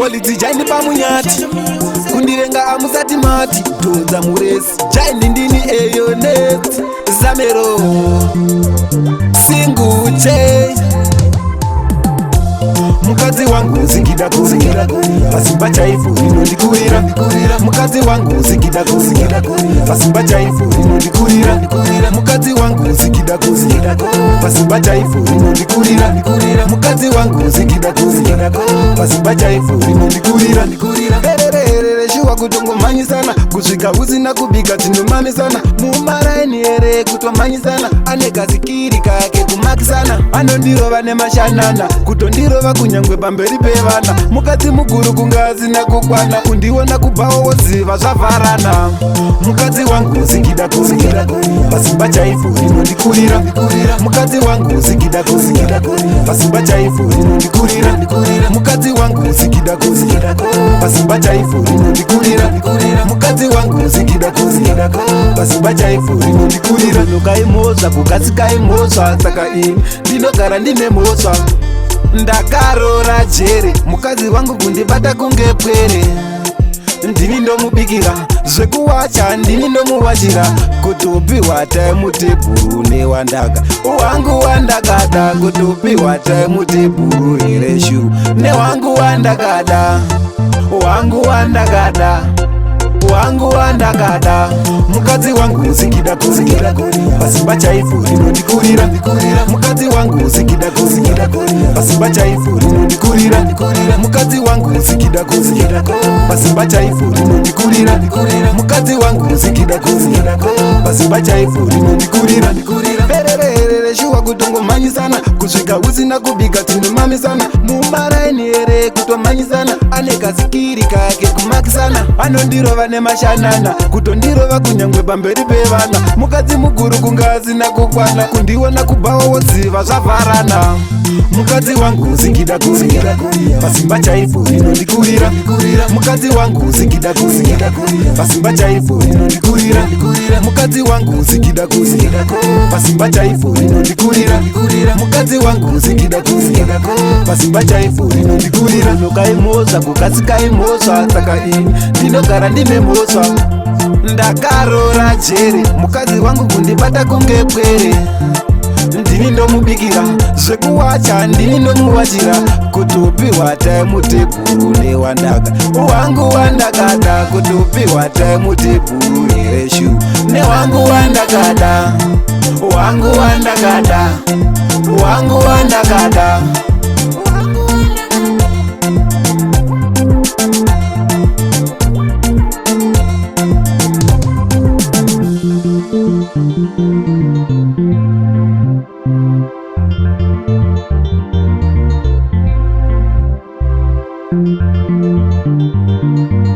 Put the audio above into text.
Walidzi jaini Pamunyati kundirenga amusati mati dhodza muresi jaini ndini eyo next Zamero singuche mukadzi wangu zingida kuzingira pasimba chaifu inondikurira mukadzi wangu zingida kuzingira pasimba chaifu inondikurira mukadzi wangu zingida kuzingira pasimba chaifu inondikurira mukadzi wangu zingida kuzingira pasimba chaifu inondikurira shuwa kutongomanyisana kusvika usina kubika tinomamisana mumaraini here kutomanyisana ane kazikiri kake kumakisana anondirova nemashanana kutondirova kunyangwe pamberi pevana mukadzi muguru kunga asina kukwana kundiona kubvawo woziva zvavharana mukadzi wangu zingida kuzingira pasimba chaifu inondikurira mukadzi wangu zingida kuzingira pasimba chaifu inondikurira mukadzi wangu zingida kuzingira pasimba chaifu inondikurira mukadzi wangu zingida kuzingira pasimba chaifu inondikurira nokaimhosva kukasikaimhosva saka ini ndinogara ndine mhosva ndakarora jere mukadzi wangu kundibata kunge pwere ndini ndomubikira zvekuwacha ndini ndomuwachira kutopiwa taimutebhuru newandaka wangu wandakada kutopiwa taimutebhuru ireshu newangu wandakada wangu wandakada wangu wandakada mukadzi wangu zingida kuzingira pasimba chaifu inondikurira mukadzi wangu zingida kuzingira pasimba chaifu inondikurira mukadzi wangu zingida kuzingira pasimba chaifu inondikurira mukadzi wangu zingida kuzingira pasimba chaifu inondikurira pererere shuwa kutongomanyisana kusvika usina kubika tinomamisana mumaraini here kutomanyisana ane kazikiri kake kumakisana anondirova nemashanana kutondirova kunyangwe pamberi pevana mukadzi muguru kunga asina kukwana kundiona kubvawo woziva zvavharana mukadzi wangu zingida kuzingira pasimba chaifu inondikurira mukadzi wangu zingida kuzingira pasimba chaifu inondikurira mukadzi wangu zingida kuzingira pasimba chaifu inondikurira mukadzi wangu zingida kuzingira pasimba chaifu inondikurira nokaimhosva kukasikaimhosva saka ini ndinogara ndine mhosva ndakarora jere mukadzi wangu kundibata kunge pwere ndini ndomubikira zvekuwacha ndini ndomuwachira kutopiwa taimutebhuru newandaka wangu wandakada kutopiwa taimutebhuru ireshu newangu wandakada wangu wandakada wangu wandakada Thank you.